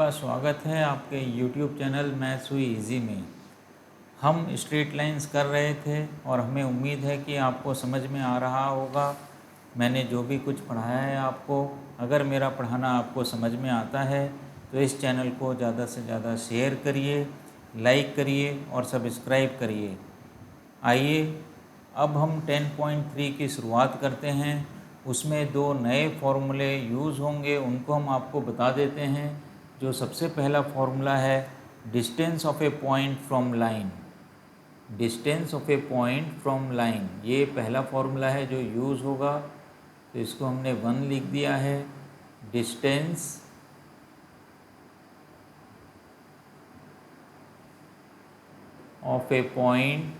आपका स्वागत है आपके YouTube चैनल मैथ्स हुई इजी में। हम स्ट्रेट लाइंस कर रहे थे और हमें उम्मीद है कि आपको समझ में आ रहा होगा। मैंने जो भी कुछ पढ़ाया है आपको, अगर मेरा पढ़ाना आपको समझ में आता है तो इस चैनल को ज़्यादा से ज़्यादा शेयर करिए, लाइक करिए और सब्सक्राइब करिए। आइए अब हम 10.3 की शुरुआत करते हैं। उसमें दो नए फॉर्मूले यूज़ होंगे, उनको हम आपको बता देते हैं। जो सबसे पहला फॉर्मूला है distance of A point from line. Distance of A point from line, ये पहला फॉर्मूला है जो यूज़ होगा। तो इसको हमने 1 लिख दिया है। Distance of A point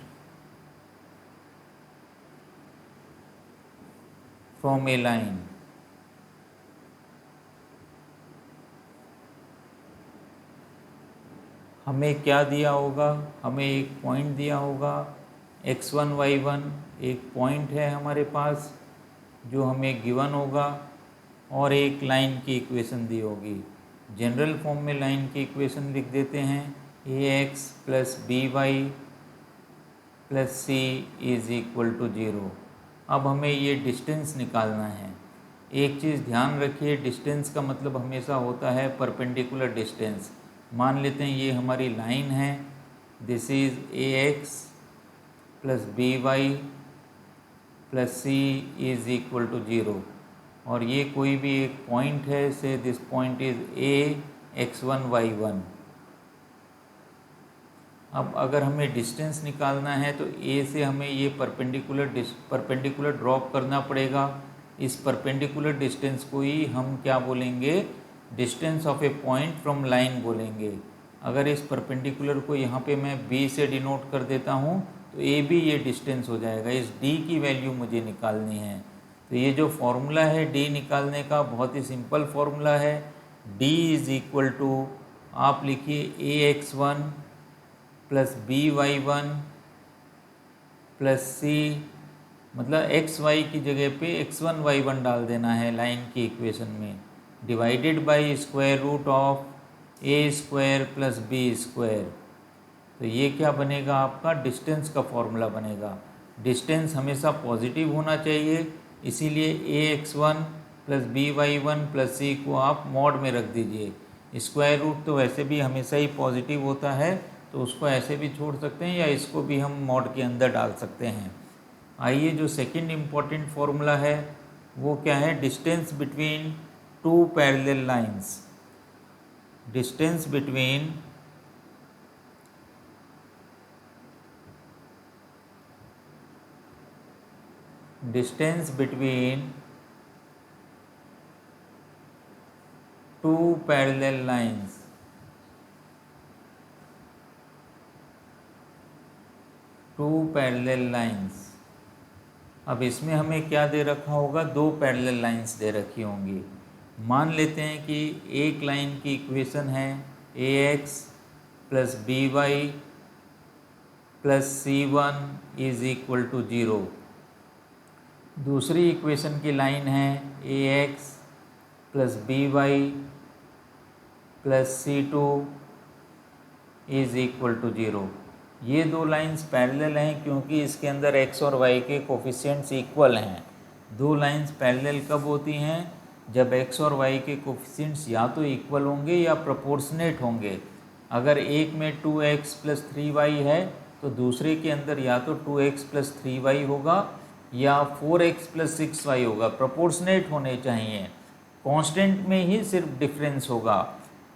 from A line. हमें क्या दिया होगा? हमें एक पॉइंट दिया होगा x1 y1, एक पॉइंट है हमारे पास जो हमें गिवन होगा, और एक लाइन की इक्वेशन दी होगी। जनरल फॉर्म में लाइन की इक्वेशन लिख देते हैं ax plus by plus c is equal to 0। अब हमें ये डिस्टेंस निकालना है। एक चीज़ ध्यान रखिए, डिस्टेंस का मतलब हमेशा होता है परपेंडिकुलर डिस्टेंस। मान लेते हैं ये हमारी लाइन है, this is ax plus by plus c is equal to 0, और ये कोई भी एक पॉइंट है, से this point is a x1 y1। अब अगर हमें डिस्टेंस निकालना है तो a से हमें ये परपेंडिकुलर ड्रॉप करना पड़ेगा। इस परपेंडिकुलर डिस्टेंस को ही हम क्या बोलेंगे? Distance of A point from line बोलेंगे। अगर इस परपेंडिकुलर को यहाँ पे मैं b से डिनोट कर देता हूँ तो a भी ये डिस्टेंस हो जाएगा। इस d की वैल्यू मुझे निकालनी है। तो ये जो फॉर्मूला है d निकालने का, बहुत ही सिंपल फॉर्मूला है। d इज़ इक्वल टू, आप लिखिए ax1 plus by1 plus c, मतलब एक्स वाई की जगह पे x1 y1 डाल देना है लाइन की इक्वेशन में, divided by square root of a square plus b square. तो ये क्या बनेगा? आपका डिस्टेंस का फॉर्मूला बनेगा। डिस्टेंस हमेशा पॉजिटिव होना चाहिए, इसीलिए ax1 plus by1 plus c को आप मॉड में रख दीजिए। स्क्वायर रूट तो वैसे भी हमेशा ही पॉजिटिव होता है, तो उसको ऐसे भी छोड़ सकते हैं या इसको भी हम मॉड के अंदर डाल सकते हैं। आइए, जो सेकंड इम्पॉर्टेंट फॉर्मूला है वो क्या है? Distance between two parallel lines. Distance between two parallel lines. Two parallel lines. अब इसमें हमें क्या दे रखा होगा? दो पैरेलल लाइंस दे रखी होंगी। मान लेते हैं कि एक लाइन की इक्वेशन है ax plus by plus c1 is equal to 0। दूसरी इक्वेशन की लाइन है ax plus by plus c2 is equal to 0। ये दो लाइंस पैरेलल हैं क्योंकि इसके अंदर x और y के कोफिशिएंट्स इक्वल हैं। दो लाइंस पैरेलल कब होती हैं? जब x और y के कोफिशिएंट्स या तो इक्वल होंगे या प्रोपोर्शनेट होंगे। अगर एक में 2x प्लस 3y है तो दूसरे के अंदर या तो 2x प्लस 3y होगा या 4x प्लस 6y होगा। प्रोपोर्शनेट होने चाहिए, कांस्टेंट में ही सिर्फ डिफरेंस होगा।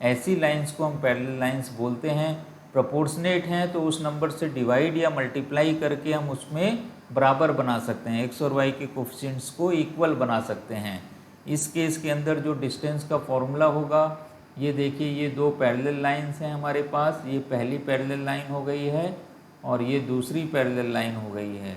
ऐसी लाइंस को हम पैरेलल लाइंस बोलते हैं। प्रोपोर्शनेट हैं तो उस नंबर से डिवाइड या मल्टीप्लाई करके हम उसमें बराबर बना सकते हैं, x और y के कोफिशिएंट्स को इक्वल बना सकते हैं। इस केस के अंदर जो डिस्टेंस का फॉर्मूला होगा, ये देखिए, ये दो पैरेलल लाइंस हैं हमारे पास। ये पहली पैरेलल लाइन हो गई है और ये दूसरी पैरेलल लाइन हो गई है।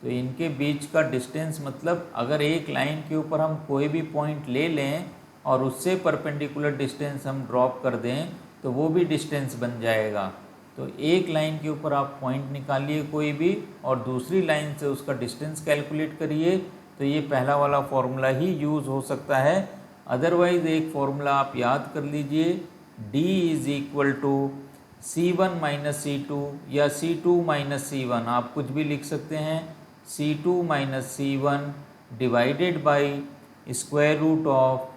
तो इनके बीच का डिस्टेंस, मतलब अगर एक लाइन के ऊपर हम कोई भी पॉइंट ले लें और उससे परपेंडिकुलर डिस्टेंस हम ड्रॉप कर दें तो वो भी डिस्टेंस बन जाएगा। तो एक लाइन के ऊपर आप पॉइंट निकालिए कोई भी और दूसरी लाइन से उसका डिस्टेंस कैलकुलेट करिए, तो ये पहला वाला फॉर्मूला ही यूज़ हो सकता है। अदरवाइज़ एक फॉर्मूला आप याद कर लीजिए, d is equal to C1 minus C2 या C2 माइनस C1, आप कुछ भी लिख सकते हैं, C2 minus C1 divided by square root of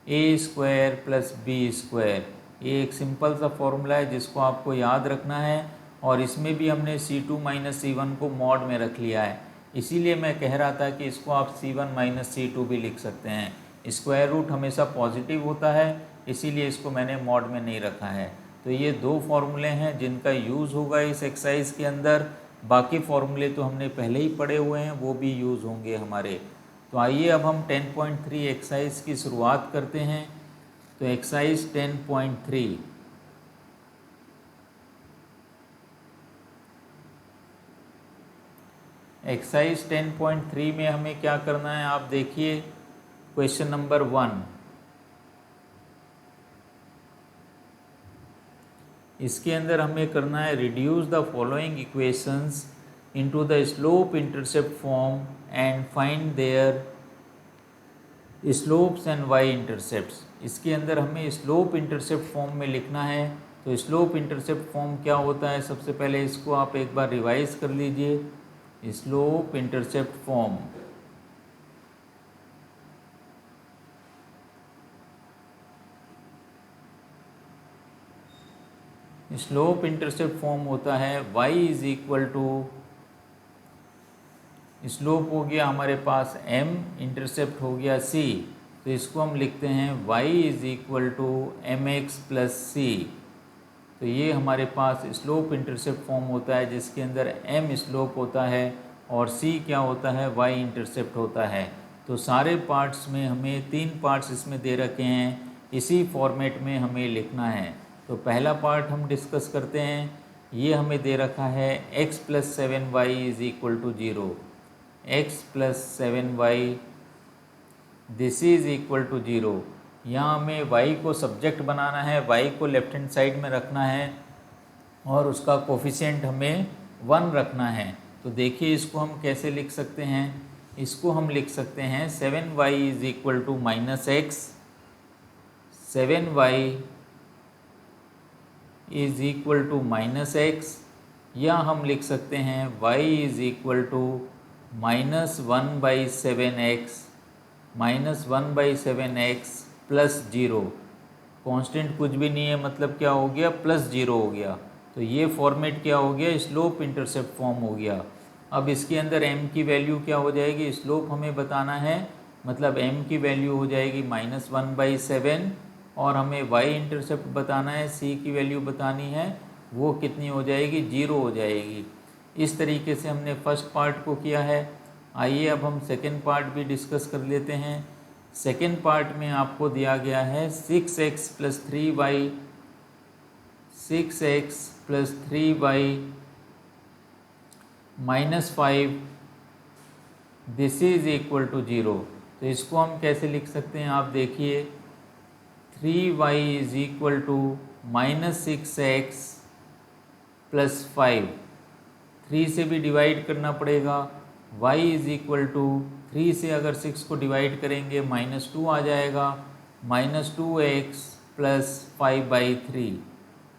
a square plus b square. ये एक सिंपल सा फॉर्मूला है जिसको आपको याद रखना है, और इसमें भी हमने C2 माइनस C1 को मॉड में रख लिया है, इसीलिए मैं कह रहा था कि इसको आप C1 माइनस C2 भी लिख सकते हैं। स्क्वायर रूट हमेशा पॉजिटिव होता है, इसीलिए इसको मैंने मॉड में नहीं रखा है। तो ये दो फॉर्मूले हैं जिनका यूज़ होगा इस एक्सरसाइज के अंदर, बाकी फॉर्मूले तो हमने पहले ही पढ़े हुए हैं, वो भी यूज़ होंगे हमारे। तो आइए अब हम 10.3 एक्सरसाइज की शुरुआत करते हैं। तो एक्सरसाइज 10.3, एक्सरसाइज 10.3 में हमें क्या करना है, आप देखिए क्वेश्चन नंबर 1। इसके अंदर हमें करना है reduce the following equations into the slope intercept form and find their slopes and y intercepts. इसके अंदर हमें स्लोप इंटरसेप्ट फॉर्म में लिखना है। तो स्लोप इंटरसेप्ट फॉर्म क्या होता है, सबसे पहले इसको आप एक बार रिवाइज कर लीजिए। Slope intercept form, slope intercept form होता है y is equal to, slope हो गया हमारे पास m, इंटरसेप्ट हो गया c, तो इसको हम लिखते हैं y is equal to mx plus c। तो ये हमारे पास स्लोप इंटरसेप्ट फॉर्म होता है जिसके अंदर m स्लोप होता है और c क्या होता है, y इंटरसेप्ट होता है। तो सारे पार्ट्स में हमें 3 पार्ट्स इसमें दे रखे हैं, इसी फॉर्मेट में हमें लिखना है। तो पहला पार्ट हम डिस्कस करते हैं। ये हमें दे रखा है x plus 7y is equal to 0, x plus 7y this is equal to 0। यहाँ हमें y को सब्जेक्ट बनाना है, y को लेफ्ट हैंड साइड में रखना है और उसका कोफिशिएंट हमें 1 रखना है। तो देखिए इसको हम कैसे लिख सकते हैं, इसको हम लिख सकते हैं 7y is equal to minus x, 7y is equal to minus x, या हम लिख सकते हैं y is equal to minus 1/7x, minus 1/7x plus 0। Constant कुछ भी नहीं है, मतलब क्या हो गया, प्लस 0 हो गया। तो ये फॉर्मेट क्या हो गया, स्लोप इंटरसेप्ट फॉर्म हो गया। अब इसके अंदर m की वैल्यू क्या हो जाएगी, स्लोप हमें बताना है, मतलब m की वैल्यू हो जाएगी माइनस 1/7, और हमें y इंटरसेप्ट बताना है, c की वैल्यू बतानी है, वो कितनी हो जाएगी, 0 हो जाएगी। इस तरीके से हमने फर्स्ट पार्ट को किया है। आइए अब हम सेकेंड पार्ट भी डिस्कस कर लेते हैं। सेकेंड पार्ट में आपको दिया गया है 6x plus 3y, 6x plus 3y minus 5 this is equal to 0। तो इसको हम कैसे लिख सकते हैं, आप देखिए 3y is equal to minus 6x plus 5, 3 से भी डिवाइड करना पड़ेगा। y इज इक्वल टू 3 से अगर 6 को डिवाइड करेंगे -2 आ जाएगा, -2x प्लस 5/3,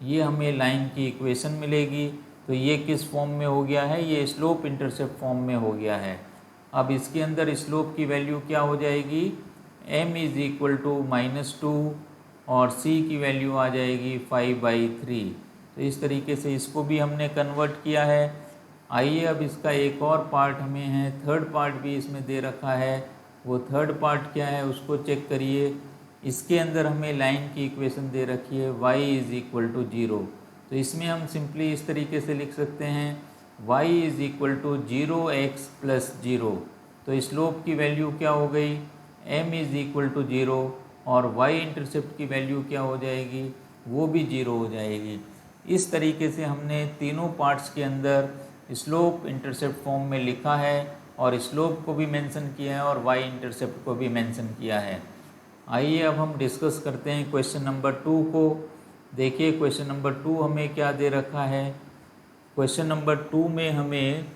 ये हमें लाइन की इक्वेशन मिलेगी। तो ये किस फॉर्म में हो गया है, ये स्लोप इंटरसेप्ट फॉर्म में हो गया है। अब इसके अंदर स्लोप की वैल्यू क्या हो जाएगी, m इज इक्वल टू -2 और c की वैल्यू आ जाएगी 5/3। तो इस तरीके से इसको भी हमने कन्वर्ट किया है। आइए अब इसका एक और पार्ट हमें है, थर्ड पार्ट भी इसमें दे रखा है, वो थर्ड पार्ट क्या है उसको चेक करिए। इसके अंदर हमें लाइन की इक्वेशन दे रखी है y इज इक्वल टू 0। तो इसमें हम सिंपली इस तरीके से लिख सकते हैं y is equal to 0x plus 0। तो स्लोप की वैल्यू क्या हो गई, m इज इक्वल टू 0, और y इंटरसेप्ट की वैल्यू क्या हो जाएगी, वो भी 0 हो जाएगी। इस तरीके से हमने तीनों पार्ट्स के अंदर स्लोप इंटरसेप्ट फॉर्म में लिखा है, और स्लोप को भी मेंशन किया है और y इंटरसेप्ट को भी मेंशन किया है। आइए अब हम डिस्कस करते हैं क्वेश्चन नंबर 2 को। देखिए क्वेश्चन नंबर 2 हमें क्या दे रखा है। क्वेश्चन नंबर 2 में हमें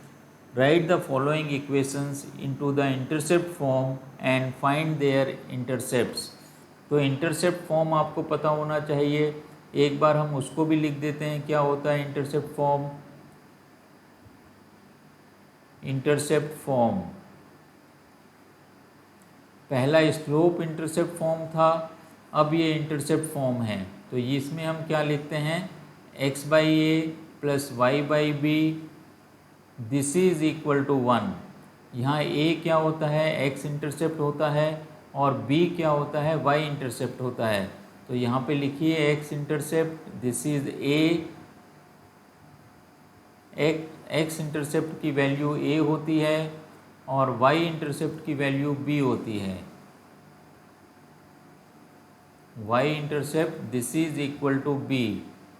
write the following equations into the intercept form and find their intercepts. तो इंटरसेप्ट फॉर्म आपको पता होना चाहिए। एक बार हम उसको भी लिख देते हैं, क्या होता है इंटरसेप्ट फॉर्म। इंटरसेप्ट फॉर्म, पहला स्लोप इंटरसेप्ट फॉर्म था, अब ये इंटरसेप्ट फॉर्म है। तो इसमें हम क्या लिखते हैं, x by a plus y by b, this is equal to 1। यहाँ a क्या होता है, x इंटरसेप्ट होता है, और b क्या होता है, y इंटरसेप्ट होता है। तो यहाँ पे लिखिए x intercept, this is a, x intercept की वैल्यू a होती है और y इंटरसेप्ट की वैल्यू b होती है। y intercept this is equal to b।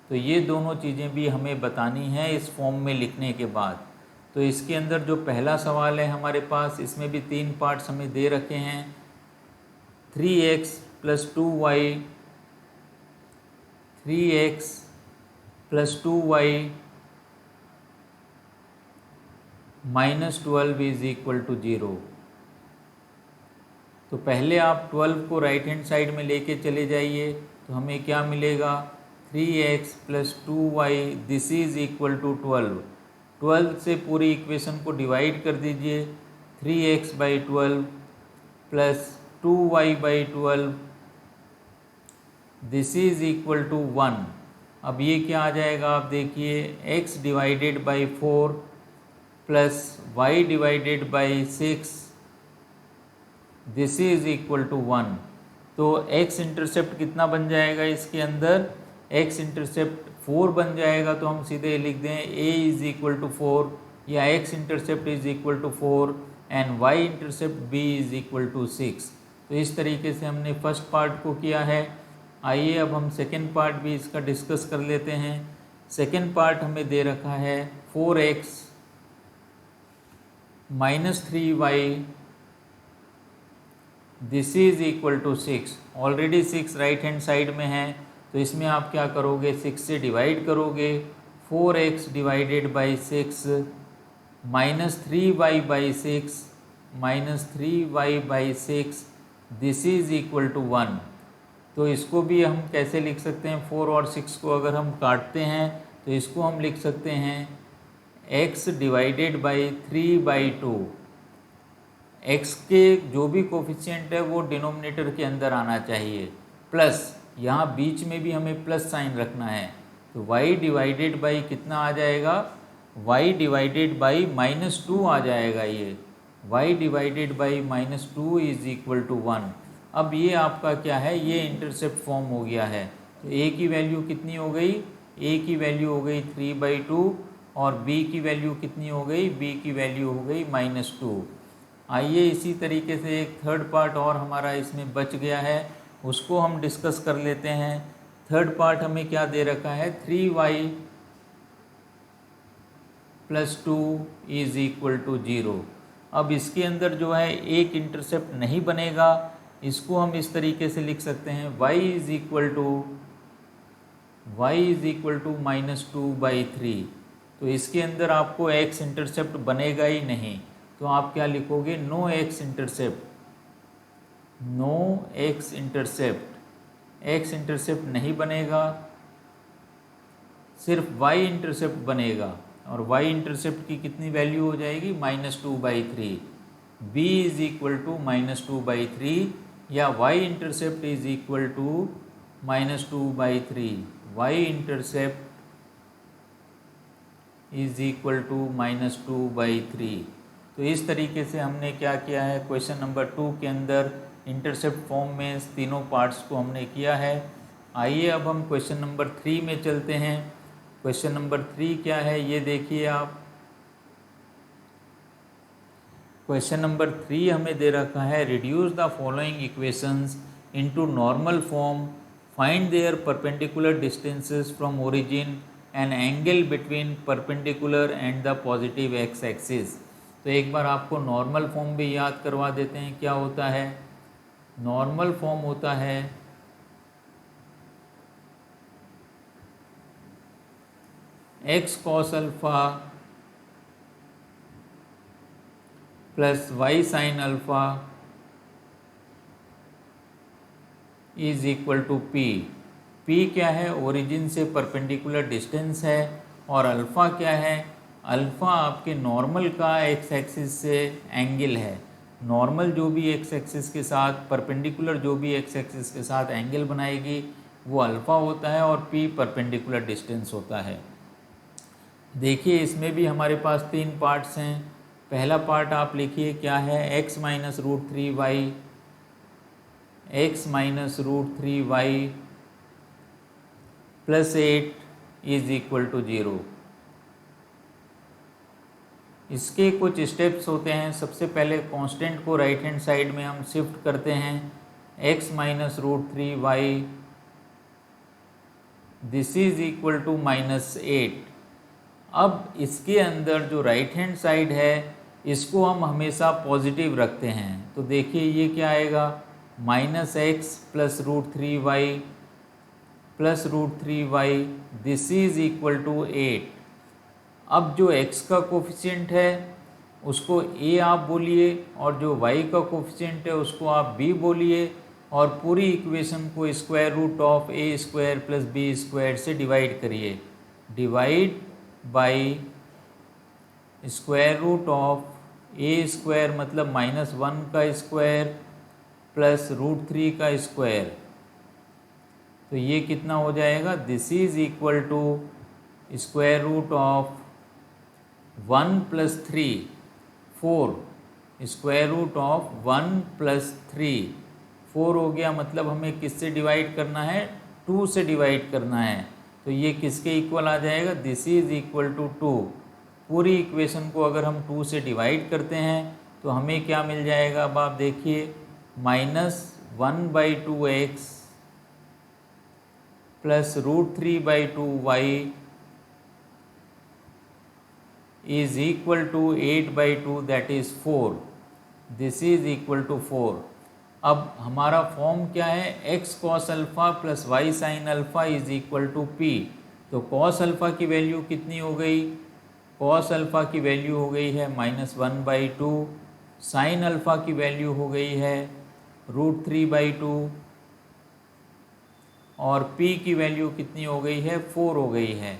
तो ये दोनों चीज़ें भी हमें बतानी है इस फॉर्म में लिखने के बाद। तो इसके अंदर जो पहला सवाल है हमारे पास, इसमें भी 3 पार्ट्स हमें दे रखे हैं। 3x plus 2y, 3x plus 2y minus 12 is equal to 0। तो पहले आप 12 को राइट हैंड साइड में लेके चले जाइए, तो हमें क्या मिलेगा, 3x plus 2y this is equal to 12। 12 से पूरी इक्वेशन को डिवाइड कर दीजिए, 3x by 12 plus 2y by 12 this is equal to 1। अब ये क्या आ जाएगा, आप देखिए, x divided by 4 plus y divided by 6 this is equal to 1। तो x इंटरसेप्ट कितना बन जाएगा, इसके अंदर x इंटरसेप्ट 4 बन जाएगा। तो हम सीधे लिख दें a इज इक्वल टू 4, या x intercept is equal to 4 and y intercept b is equal to 6। तो इस तरीके से हमने फर्स्ट पार्ट को किया है। आइए अब हम सेकेंड पार्ट भी इसका डिस्कस कर लेते हैं। सेकेंड पार्ट हमें दे रखा है 4x minus 3y this is equal to 6। Already 6 right hand side में है, तो इसमें आप क्या करोगे, 6 से डिवाइड करोगे, 4x divided by 6 minus 3y by 6 minus 3y by 6 this is equal to 1। तो इसको भी हम कैसे लिख सकते हैं, 4 और 6 को अगर हम काटते हैं तो इसको हम लिख सकते हैं x डिवाइडेड बाई 3/2। x के जो भी कोफिशिएंट है वो डिनोमिनेटर के अंदर आना चाहिए, प्लस यहाँ बीच में भी हमें प्लस साइन रखना है। तो y डिवाइडेड बाई कितना आ जाएगा, y डिवाइडेड बाई -2 आ जाएगा। ये y divided by -2 is equal to 1। अब ये आपका क्या है, ये इंटरसेप्ट फॉर्म हो गया है। तो a की वैल्यू कितनी हो गई, a की वैल्यू हो गई 3/2 और b की वैल्यू कितनी हो गई, b की वैल्यू हो गई -2। आइए इसी तरीके से एक थर्ड पार्ट और हमारा इसमें बच गया है, उसको हम डिस्कस कर लेते हैं। थर्ड पार्ट हमें क्या दे रखा है, 3y plus 2 is equal to 0। अब इसके अंदर जो है एक इंटरसेप्ट नहीं बनेगा, इसको हम इस तरीके से लिख सकते हैं, y इज इक्वल टू -2/3। तो इसके अंदर आपको x इंटरसेप्ट बनेगा ही नहीं, तो आप क्या लिखोगे, no x intercept, no x intercept, x intercept नहीं बनेगा, सिर्फ y इंटरसेप्ट बनेगा। और y इंटरसेप्ट की कितनी वैल्यू हो जाएगी, -2/3। b इज इक्वल टू -2/3 या y intercept is equal to -2/3। y intercept is equal to -2/3। तो इस तरीके से हमने क्या किया है, क्वेश्चन नंबर 2 के अंदर इंटरसेप्ट फॉर्म में इस तीनों पार्ट्स को हमने किया है। आइए अब हम क्वेश्चन नंबर 3 में चलते हैं। क्वेश्चन नंबर 3 क्या है, ये देखिए आप। क्वेश्चन नंबर 3 हमें दे रखा है, reduce the following equations into normal form, find their perpendicular distances from origin and angle between perpendicular and the positive x axis. तो एक बार आपको नॉर्मल फॉर्म भी याद करवा देते हैं, क्या होता है। नॉर्मल फॉर्म होता है x cos alpha plus y sin alpha is equal to p. P क्या है? ओरिजिन से परपेंडिकुलर डिस्टेंस है। और अल्फ़ा क्या है? अल्फ़ा आपके नॉर्मल का एक्स एक्सिस से एंगल है। नॉर्मल जो भी एक्स एक्सिस के साथ, परपेंडिकुलर जो भी एक्स एक्सिस के साथ एंगल बनाएगी वो अल्फ़ा होता है, और पी परपेंडिकुलर डिस्टेंस होता है। देखिए इसमें भी हमारे पास 3 पार्ट्स हैं। पहला पार्ट आप लिखिए क्या है? x minus root 3y, x minus root 3y plus 8 is equal to 0। इसके कुछ स्टेप्स होते हैं। सबसे पहले कांस्टेंट को राइट हैंड साइड में हम शिफ्ट करते हैं। x minus root 3y this is equal to -8। अब इसके अंदर जो राइट हैंड साइड है इसको हम हमेशा पॉजिटिव रखते हैं। तो देखिए ये क्या आएगा? -x plus root 3y plus root 3y this is equal to 8। अब जो x का कोफिशिएंट है उसको a आप बोलिए, और जो y का कोफिशिएंट है उसको आप b बोलिए, और पूरी इक्वेशन को square root of a square plus b square से डिवाइड करिए। Divide by square root of a square मतलब -1 का स्क्वायर प्लस रूट 3 का स्क्वायर। तो ये कितना हो जाएगा? This is equal to square root of 1 plus 3 4, square root of 1 plus 3 4 हो गया। मतलब हमें किससे डिवाइड करना है? 2 से डिवाइड करना है। तो ये किसके इक्वल आ जाएगा? This is equal to 2। पूरी इक्वेशन को अगर हम 2 से डिवाइड करते हैं तो हमें क्या मिल जाएगा? अब आप देखिए -1/2x plus root 3/2y is equal to 8/2 that is 4. This is equal to 4. अब हमारा फॉर्म क्या है? x cos alpha plus y sin alpha is equal to p। तो cos अल्फ़ा की वैल्यू कितनी हो गई? cos अल्फ़ा की वैल्यू हो गई है -1/2, sin अल्फ़ा की वैल्यू हो गई है रूट 3/2, और p की वैल्यू कितनी हो गई है? 4 हो गई है।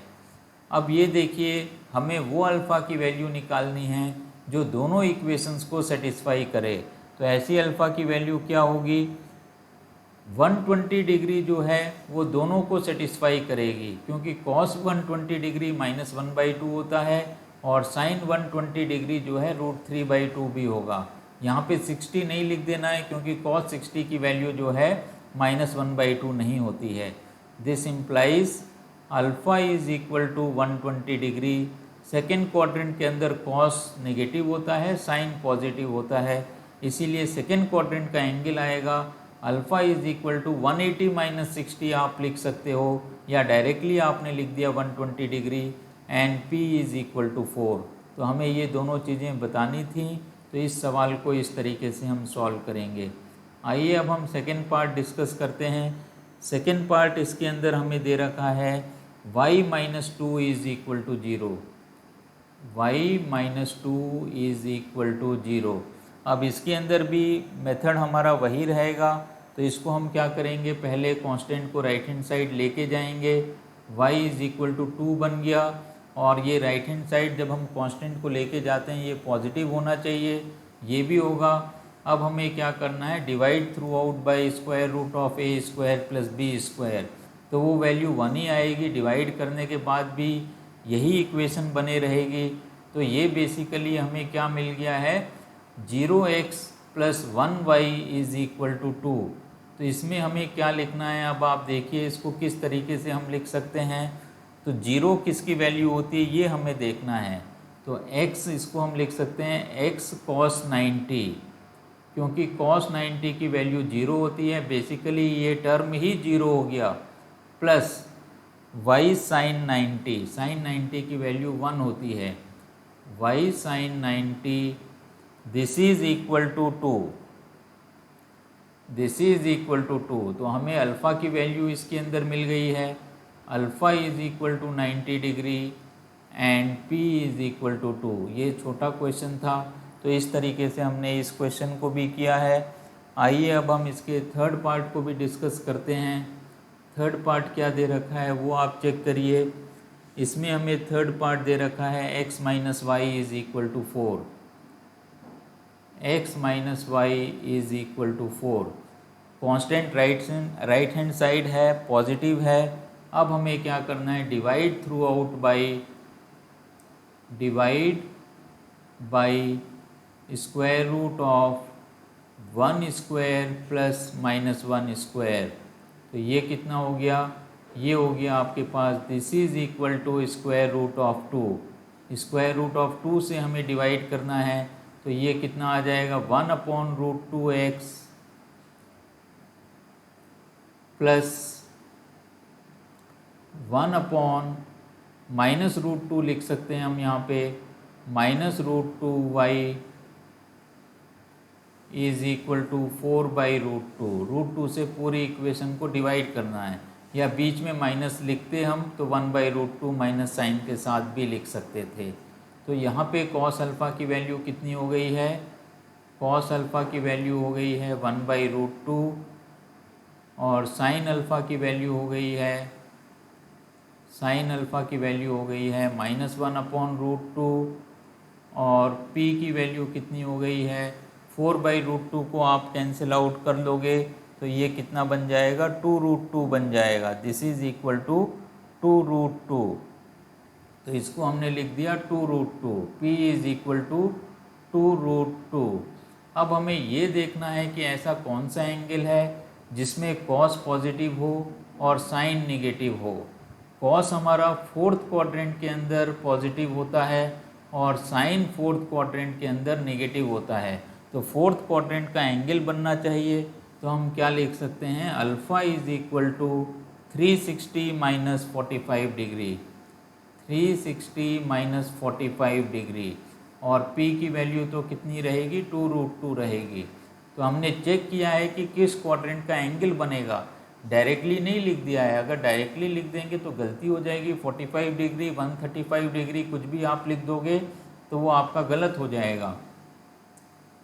अब ये देखिए हमें वो अल्फ़ा की वैल्यू निकालनी है जो दोनों इक्वेशंस को सेटिस्फाई करे। तो ऐसी अल्फ़ा की वैल्यू क्या होगी? 120 डिग्री जो है वो दोनों को सेटिस्फाई करेगी, क्योंकि cos 120 डिग्री -1/2 होता है, और sin 120 डिग्री जो है रूट 3/2 भी होगा। यहाँ पे 60 नहीं लिख देना है, क्योंकि cos 60 की वैल्यू जो है -1/2 नहीं होती है। This implies alpha is equal to 120 degree. Second quadrant के अंदर cos नेगेटिव होता है, sin पॉजिटिव होता है, इसीलिए सेकेंड क्वाड्रेंट का एंगल आएगा अल्फ़ा इज इक्वल टू 180 - 60 आप लिख सकते हो, या डायरेक्टली आपने लिख दिया 120 degree, and p is equal to 4। तो हमें ये दोनों चीज़ें बतानी थी। तो इस सवाल को इस तरीके से हम सॉल्व करेंगे। आइए अब हम सेकेंड पार्ट डिस्कस करते हैं। सेकेंड पार्ट इसके अंदर हमें दे रखा है y - 2 is equal to 0। y - 2 is equal to 0। अब इसके अंदर भी मेथड हमारा वही रहेगा। तो इसको हम क्या करेंगे? पहले कांस्टेंट को राइट हैंड साइड लेके जाएंगे। y इज इक्वल टू 2 बन गया, और ये राइट हैंड साइड जब हम कांस्टेंट को लेके जाते हैं ये पॉजिटिव होना चाहिए, ये भी होगा। अब हमें क्या करना है? Divide throughout by square root of a square plus b square. तो वो वैल्यू 1 ही आएगी। डिवाइड करने के बाद भी यही इक्वेशन बने रहेगी। तो ये बेसिकली हमें क्या मिल गया है? 0x plus 1y is equal to 2। तो इसमें हमें क्या लिखना है? अब आप देखिए इसको किस तरीके से हम लिख सकते हैं। तो 0 किसकी वैल्यू होती है ये हमें देखना है। तो x इसको हम लिख सकते हैं x cos 90, क्योंकि cos 90 की वैल्यू 0 होती है, बेसिकली ये टर्म ही 0 हो गया, प्लस y sin 90, sin 90 की वैल्यू 1 होती है, y sin 90 this is equal to 2, this is equal to 2। तो हमें अल्फ़ा की वैल्यू इसके अंदर मिल गई है, alpha is equal to 90 degree and p is equal to 2। ये छोटा क्वेश्चन था, तो इस तरीके से हमने इस क्वेश्चन को भी किया है। आइए अब हम इसके थर्ड पार्ट को भी डिस्कस करते हैं। थर्ड पार्ट क्या दे रखा है वो आप चेक करिए। इसमें हमें थर्ड पार्ट दे रखा है x minus y is equal to 4। x minus y is equal to 4। Constant right hand side है, पॉजिटिव है। अब हमें क्या करना है, divide throughout by square root of 1 square plus minus 1 square. तो ये कितना हो गया, ये हो गया आपके पास this is equal to square root of 2। Square root of 2 से हमें डिवाइड करना है, तो ये कितना आ जाएगा 1/√2x प्लस 1/-√2 लिख सकते हैं हम यहाँ पे -√2y इज इक्वल टू 4/√2। √2 से पूरी इक्वेशन को डिवाइड करना है, या बीच में माइनस लिखते हम तो 1/√2 माइनस साइन के साथ भी लिख सकते थे। तो यहाँ पे कॉस अल्फ़ा की वैल्यू कितनी हो गई है, कॉस अल्फ़ा की वैल्यू हो गई है 1/√2 और साइन अल्फ़ा की वैल्यू हो गई है, साइन अल्फ़ा की वैल्यू हो गई है -1/√2 और p की वैल्यू कितनी हो गई है 4/√2 को आप कैंसिल आउट कर लोगे तो ये कितना बन जाएगा 2√2 बन जाएगा। This is equal to 2√2। तो इसको हमने लिख दिया 2√2, p इज इक्वल टू 2√2। अब हमें ये देखना है कि ऐसा कौन सा एंगल है जिसमें कॉस पॉजिटिव हो और साइन निगेटिव हो। कॉस हमारा फोर्थ क्वाड्रेंट के अंदर पॉजिटिव होता है और साइन फोर्थ क्वाड्रेंट के अंदर नेगेटिव होता है। तो फोर्थ क्वाड्रेंट का एंगल बनना चाहिए, तो हम क्या लिख सकते हैं, alpha is equal to 360 minus 45 degree, 360 minus 45 degree. और p की वैल्यू तो कितनी रहेगी 2√2 रहेगी। तो हमने चेक किया है कि किस क्वाड्रेंट का एंगल बनेगा, डायरेक्टली नहीं लिख दिया है। अगर डायरेक्टली लिख देंगे तो गलती हो जाएगी, 45 डिग्री 135 डिग्री कुछ भी आप लिख दोगे तो वो आपका गलत हो जाएगा।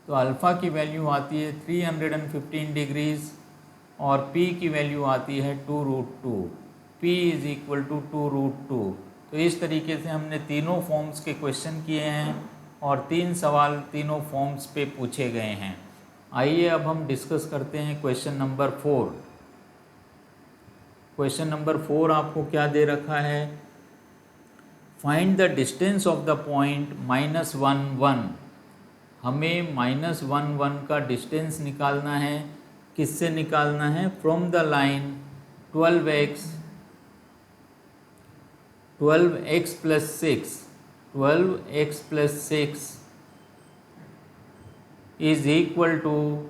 तो अल्फ़ा की वैल्यू आती है 315 डिग्रीज और p की वैल्यू आती है 2√2, p इज इक्वल टू 2√2। तो इस तरीके से हमने तीनों फॉर्म्स के क्वेश्चन किए हैं और 3 सवाल तीनों फॉर्म्स पे पूछे गए हैं। आइए अब हम डिस्कस करते हैं क्वेश्चन नंबर 4। क्वेश्चन नंबर 4 आपको क्या दे रखा है, find the distance of the point -1 1। हमें -1 का डिस्टेंस निकालना है। किससे निकालना है, from the line 12x + 6 is equal to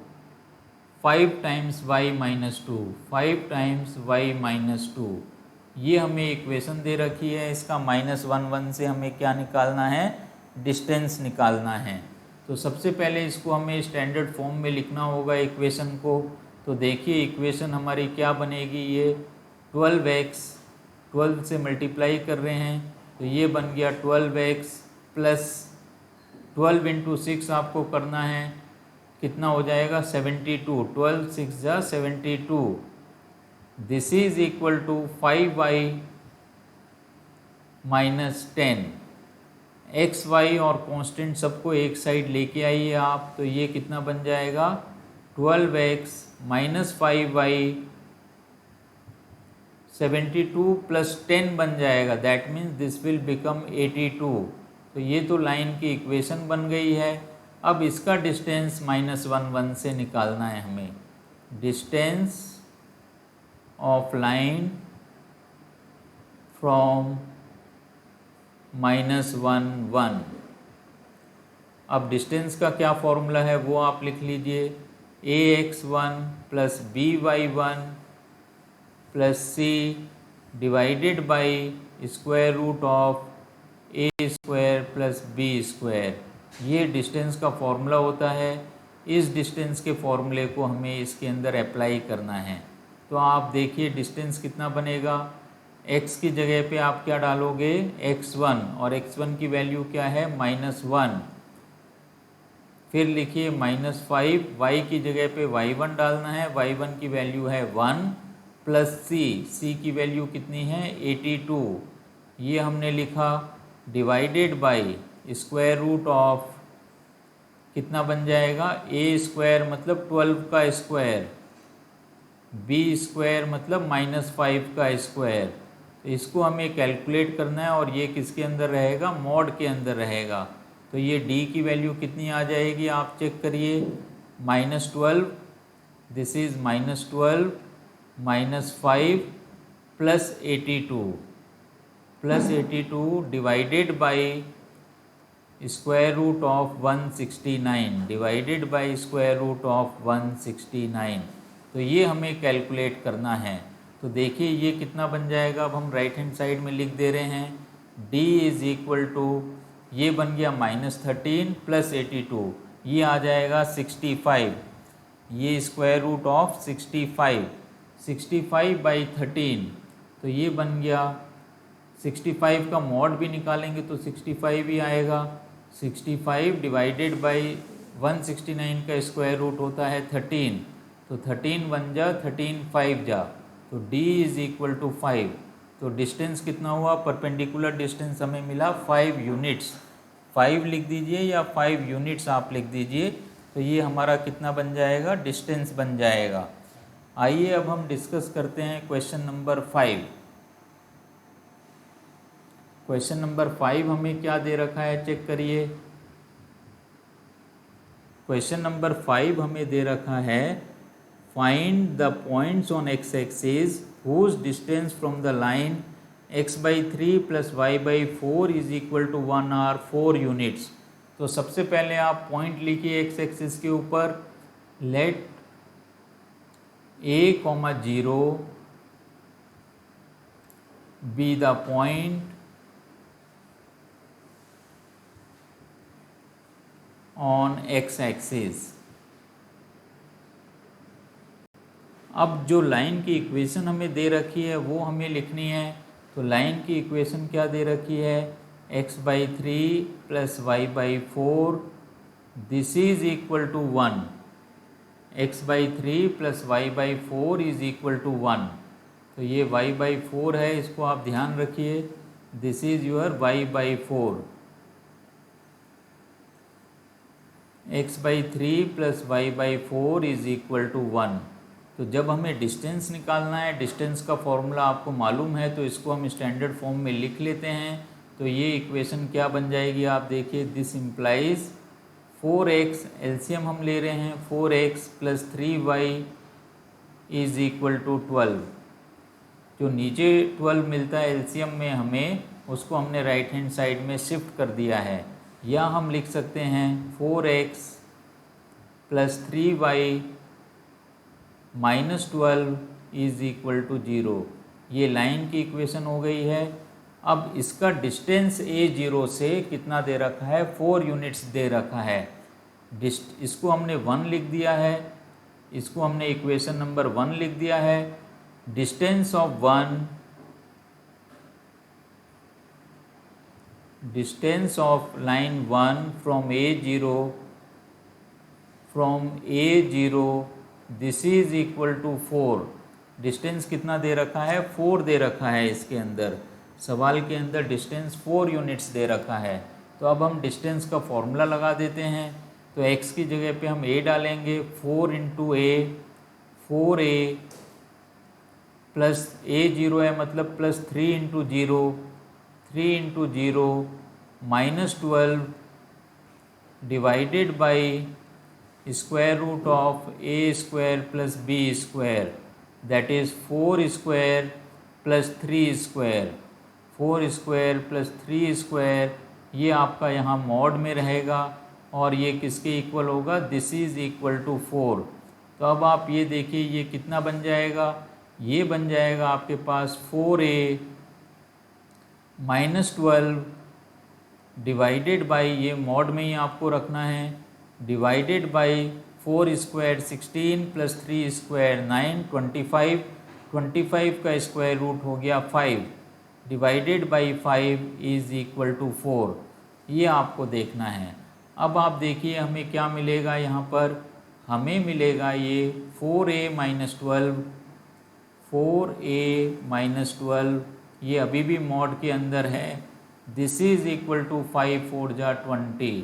5 times y - 2, 5 times y - 2। ये हमें इक्वेशन दे रखी है। इसका -1 से हमें क्या निकालना है, डिस्टेंस निकालना है। तो सबसे पहले इसको हमें स्टैंडर्ड फॉर्म में लिखना होगा इक्वेशन को। तो देखिए इक्वेशन हमारी क्या बनेगी, ये 12x 12 से मल्टीप्लाई कर रहे हैं तो ये बन गया 12x प्लस 12 × 6 आपको करना है, कितना हो जाएगा 72, 12 6 जा 72। This is equal to 5y - 10। X y और कांस्टेंट सबको एक साइड लेके आइए आप, तो ये कितना बन जाएगा 12x - 5y 72 + 10 बन जाएगा। That means this will become 82। तो ये तो लाइन की इक्वेशन बन गई है। अब इसका डिस्टेंस -1 से निकालना है हमें। Distance of line from -1 1। अब डिस्टेंस का क्या फॉर्मूला है वो आप लिख लीजिए, ax1 + by1 + c divided by square root of a² + b²। ये डिस्टेंस का फॉर्मूला होता है। इस डिस्टेंस के फॉर्मूले को हमें इसके अंदर अप्लाई करना है। तो आप देखिए डिस्टेंस कितना बनेगा, x की जगह पे आप क्या डालोगे x1, और x1 की वैल्यू क्या है -1। फिर लिखिए -5, y की जगह पे y1 डालना है, y1 की वैल्यू है 1 प्लस c की वैल्यू कितनी है 82, ये हमने लिखा, divided by square root of कितना बन जाएगा a² मतलब 12 का स्क्वायर, b² मतलब -5 का स्क्वायर। तो इसको हमें कैलकुलेट करना है और ये किसके अंदर रहेगा, मॉड के अंदर रहेगा। तो ये d की वैल्यू कितनी आ जाएगी आप चेक करिए, -12, this is -12 -5 plus 82 divided by square root of 169, divided by square root of 169। तो ये हमें कैलकुलेट करना है। तो देखिए ये कितना बन जाएगा, अब हम राइट हैंड साइड में लिख दे रहे हैं, d इज इक्वल टू, ये बन गया -13 प्लस 82, ये आ जाएगा 65, ये स्क्वायर रूट ऑफ 65 बाई 13, तो ये बन गया 65 का मॉड भी निकालेंगे तो 65 ही आएगा। 65 डिवाइडेड बाई 169 का स्क्वायर रूट होता है 13, तो 13 1 जा 13 5 जा, तो d इज इक्वल टू 5। तो डिस्टेंस कितना हुआ, परपेंडिकुलर डिस्टेंस हमें मिला 5 यूनिट्स, 5 लिख दीजिए या 5 यूनिट्स आप लिख दीजिए, तो ये हमारा कितना बन जाएगा, डिस्टेंस बन जाएगा। आइए अब हम डिस्कस करते हैं क्वेश्चन नंबर 5। क्वेश्चन नंबर 5 हमें क्या दे रखा है चेक करिए। क्वेश्चन नंबर 5 हमें दे रखा है, find the points on x axis whose distance from the line x/3 plus y/4 is equal to 1 और 4 यूनिट्स। तो सबसे पहले आप पॉइंट लिखिए एक्स एक्सिस के ऊपर, let a,0 be the point on x axis. अब जो लाइन की इक्वेशन हमें दे रखी है वो हमें लिखनी है। तो लाइन की इक्वेशन क्या दे रखी है, x/3 plus y/4, this is equal to 1, x/3 plus y/4 is equal to 1। तो ये y/4 है, इसको आप ध्यान रखिए, this is your y/4, x/3 plus y/4 is equal to 1। तो जब हमें डिस्टेंस निकालना है, डिस्टेंस का फॉर्मूला आपको मालूम है, तो इसको हम स्टैंडर्ड फॉर्म में लिख लेते हैं। तो ये इक्वेशन क्या बन जाएगी, आप देखिए, दिस इम्प्लाइज 4x, एलसीएम हम ले रहे हैं, 4x plus 3y is equal to 12। जो नीचे 12 मिलता है एलसीएम में हमें, उसको हमने राइट हैंड साइड में शिफ्ट कर दिया है। या हम लिख सकते हैं 4x plus 3y minus 12 is equal to 0। ये लाइन की इक्वेशन हो गई है। अब इसका डिस्टेंस a0 से कितना दे रखा है, 4 यूनिट्स दे रखा है। इसको हमने 1 लिख दिया है, इसको हमने इक्वेशन नंबर 1 लिख दिया है। Distance of line 1 from a0 this is equal to 4। Distance कितना दे रखा है, 4 दे रखा है। इसके अंदर सवाल के अंदर डिस्टेंस 4 यूनिट्स दे रखा है। तो अब हम डिस्टेंस का फॉर्मूला लगा देते हैं। तो x की जगह पे हम a डालेंगे, 4 into a, 4a plus a0 है मतलब plus 3 into 0, 3 into 0 minus 12 divided by square root of a² plus b², that is 4² plus 3², 4² plus 3², ये आपका यहाँ मॉड में रहेगा और ये किसके इक्वल होगा, दिस इज इक्वल टू 4। तो अब आप ये देखिए ये कितना बन जाएगा, ये बन जाएगा आपके पास 4a माइनस 12 डिवाइडेड बाई, ये मॉड में ही आपको रखना है, डिवाइडेड बाई 4² 16 प्लस 3² 9 25, 25 का स्क्वायर रूट हो गया 5 divided by 5 is equal to 4। ये आपको देखना है। अब आप देखिए हमें क्या मिलेगा, यहाँ पर हमें मिलेगा ये 4a माइनस 12, 4a माइनस 12, ये अभी भी मॉड के अंदर है। दिस इज इक्वल टू 5 4 जा 20।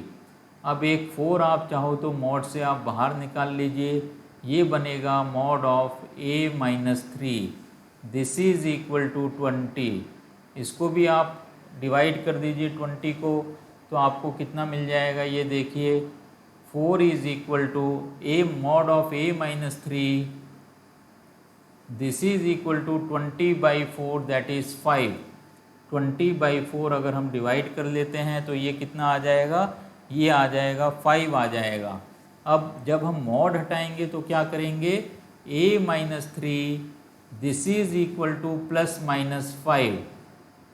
अब एक 4 आप चाहो तो मॉड से आप बाहर निकाल लीजिए, ये बनेगा mod of a minus 3, this is equal to 20। इसको भी आप डिवाइड कर दीजिए 20 को, तो आपको कितना मिल जाएगा ये देखिए, 4 is equal to a mod of a minus 3, this is equal to 20/4 that is 5। 20/4 अगर हम डिवाइड कर लेते हैं तो ये कितना आ जाएगा, ये आ जाएगा 5 आ जाएगा। अब जब हम मॉड हटाएंगे तो क्या करेंगे, a minus 3 this is equal two plus minus 5।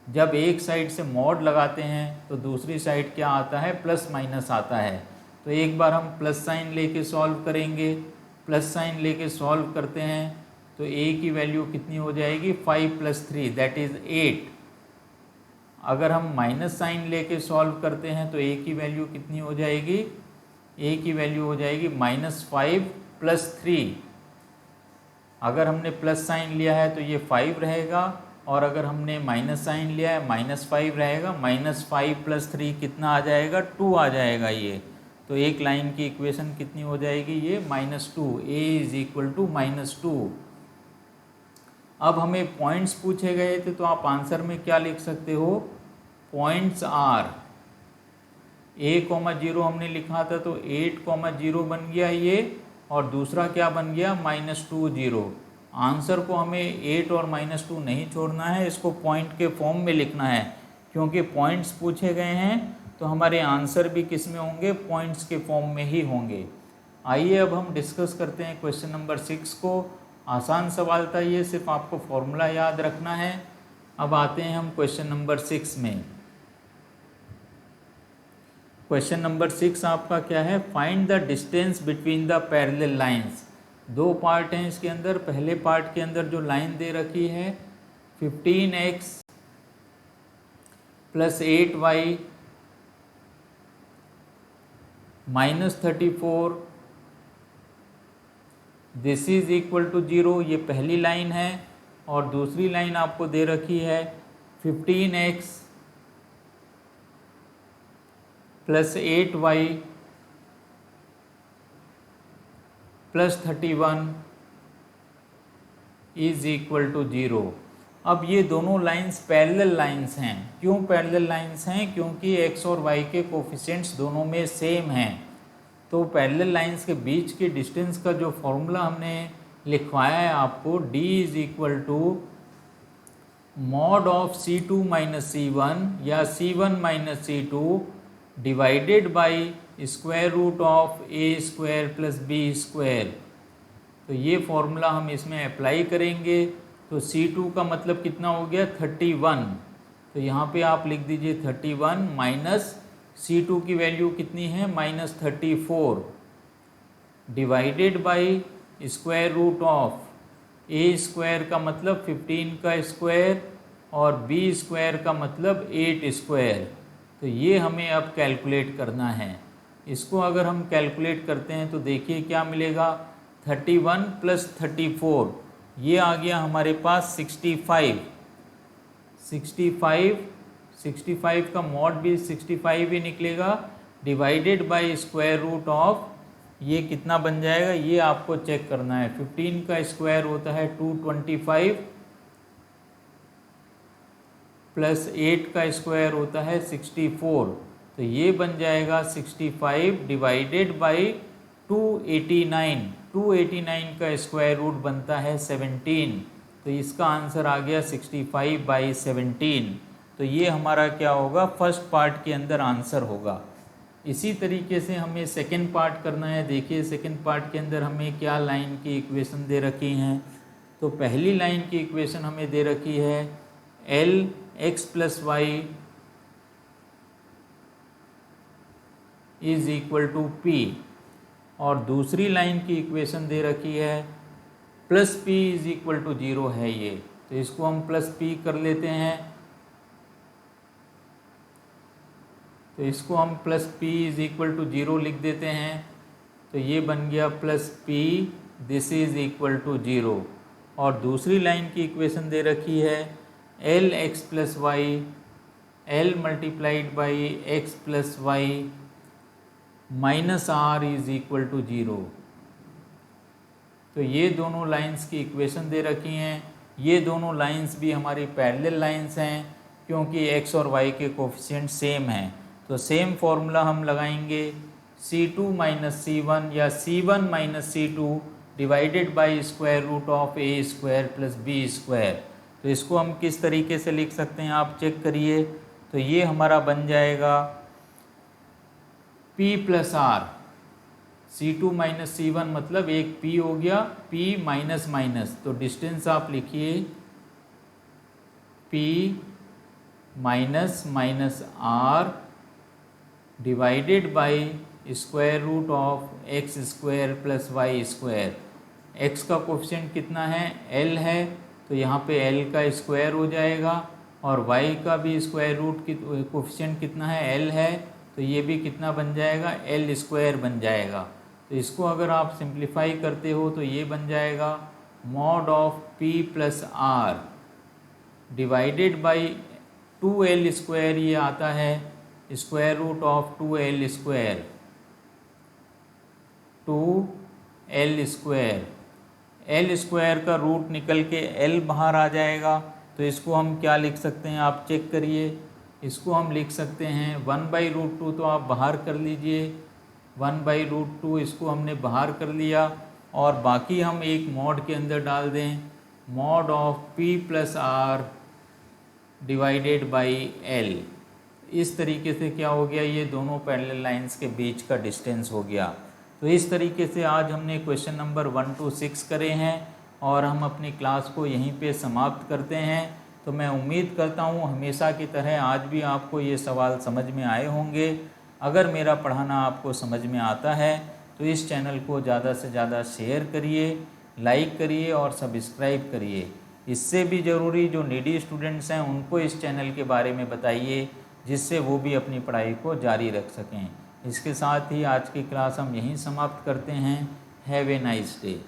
जब एक साइड से मॉड लगाते हैं तो दूसरी साइड क्या आता है, प्लस माइनस आता है। तो एक बार हम प्लस साइन लेके सॉल्व करेंगे, प्लस साइन लेके सॉल्व करते हैं तो a की वैल्यू कितनी हो जाएगी, 5 + 3 दैट इज़ 8। अगर हम माइनस साइन लेके सॉल्व करते हैं तो a की वैल्यू कितनी हो जाएगी, a की वैल्यू हो जाएगी -5 + 3। अगर हमने प्लस साइन लिया है तो ये 5 रहेगा, और अगर हमने माइनस साइन लिया है -5 रहेगा। -5 + 3 कितना आ जाएगा, 2 आ जाएगा ये। तो एक लाइन की इक्वेशन कितनी हो जाएगी, ये -2, a इज इक्वल टू -2। अब हमें पॉइंट्स पूछे गए थे तो आप आंसर में क्या लिख सकते हो, पॉइंट्स आर a,0 हमने लिखा था तो 8,0 बन गया ये, और दूसरा क्या बन गया, -2 0। आंसर को हमें 8 और -2 नहीं छोड़ना है, इसको पॉइंट के फॉर्म में लिखना है, क्योंकि पॉइंट्स पूछे गए हैं तो हमारे आंसर भी किस में होंगे, पॉइंट्स के फॉर्म में ही होंगे। आइए अब हम डिस्कस करते हैं क्वेश्चन नंबर 6 को। आसान सवाल था ये, सिर्फ आपको फॉर्मूला याद रखना है। अब आते हैं हम क्वेश्चन नंबर 6 में। क्वेश्चन नंबर 6 आपका क्या है, find the distance between the parallel lines. दो पार्ट हैं इसके अंदर। पहले पार्ट के अंदर जो लाइन दे रखी है 15x + 8y - 34 this is equal to 0, ये पहली लाइन है। और दूसरी लाइन आपको दे रखी है 15x + 8y + 31 is equal to 0। अब ये दोनों लाइंस पैरेलल लाइंस हैं। क्यों पैरेलल लाइंस हैं, क्योंकि x और y के कोफिशिएंट्स दोनों में सेम हैं। तो पैरेलल लाइंस के बीच के डिस्टेंस का जो फॉर्मूला हमने लिखवाया है आपको, d is equal to mod of C2 - C1 या C1 - C2 divided by square root of a² + b²। तो ये फॉर्मूला हम इसमें अप्लाई करेंगे। तो C2 का मतलब कितना हो गया, 31। तो यहाँ पे आप लिख दीजिए 31 माइनस C2 की वैल्यू कितनी है, -34 divided by square root of a² का मतलब 15 का स्क्वायर और b² का मतलब 8²। तो ये हमें अब कैलकुलेट करना है। इसको अगर हम कैलकुलेट करते हैं तो देखिए क्या मिलेगा, 31 + 34 ये आ गया हमारे पास 65। 65 का मॉड भी 65 ही निकलेगा, divided by square root of ये कितना बन जाएगा, ये आपको चेक करना है। 15 का स्क्वायर होता है 225 + 8 का स्क्वायर होता है 64। तो ये बन जाएगा 65 डिवाइडेड बाई 289। 289 का स्क्वायर रूट बनता है 17। तो इसका आंसर आ गया 65/17। तो ये हमारा क्या होगा, फर्स्ट पार्ट के अंदर आंसर होगा। इसी तरीके से हमें सेकंड पार्ट करना है। देखिए सेकंड पार्ट के अंदर हमें क्या लाइन की इक्वेशन दे रखी हैं। तो पहली लाइन की इक्वेशन हमें दे रखी है Lx + y is equal to P, और दूसरी लाइन की इक्वेशन दे रखी है +P इज इक्वल टू 0 है ये। तो इसको हम +P कर लेते हैं। तो इसको हम plus p is equal to 0 लिख देते हैं। तो ये बन गया plus p this is equal to 0। और दूसरी लाइन की इक्वेशन दे रखी है L x plus y L multiplied by x plus y minus r is equal to 0। तो ये दोनों लाइंस की इक्वेशन दे रखी हैं। ये दोनों लाइंस भी हमारी पैरेलल लाइंस हैं क्योंकि x और y के कोफिशिएंट सेम हैं। तो सेम फॉर्मूला हम लगाएंगे C2 माइनस C1 या C1 minus C2 divided by square root of a square plus b square. तो इसको हम किस तरीके से लिख सकते हैं आप चेक करिए। तो ये हमारा बन जाएगा P plus are C2 minus C1 मतलब एक P हो गया P माइनस माइनस। तो डिस्टेंस आप लिखिए P minus minus r divided by square root of x square plus y square. X का कोफिशिएंट कितना है L है तो यहाँ पे L का स्क्वायर हो जाएगा और y का भी स्क्वायर रूट की कोफिशिएंट कितना है L है तो ये भी कितना बन जाएगा L स्क्वायर बन जाएगा। तो इसको अगर आप सिंप्लीफाई करते हो तो ये बन जाएगा mod of P plus r divided by 2L square ये आता है square root of 2L square 2L square. L square का रूट निकल के L बाहर आ जाएगा। तो इसको हम क्या लिख सकते हैं आप चेक करिए। इसको हम लिख सकते हैं 1/√2 तो आप बाहर कर लीजिए 1/√2 इसको हमने बाहर कर लिया और बाकी हम एक मॉड के अंदर डाल दें mod of P plus r divided by L। इस तरीके से क्या हो गया ये दोनों पैरेलल लाइंस के बीच का डिस्टेंस हो गया। तो इस तरीके से आज हमने क्वेश्चन नंबर 1 to 6 करे हैं और हम अपनी क्लास को यहीं पे समाप्त करते हैं। तो मैं उम्मीद करता हूँ हमेशा की तरह आज भी आपको ये सवाल समझ में आए होंगे। अगर मेरा पढ़ाना आपको समझ में आता है तो इस चैनल को ज़्यादा से ज़्यादा शेयर करिए, लाइक करिए और सब्सक्राइब करिए। इससे भी ज़रूरी जो नीडी स्टूडेंट्स हैं उनको इस चैनल के बारे में बताइए जिससे वो भी अपनी पढ़ाई को जारी रख सकें। इसके साथ ही आज की क्लास हम यहीं समाप्त करते हैं। Have a nice day.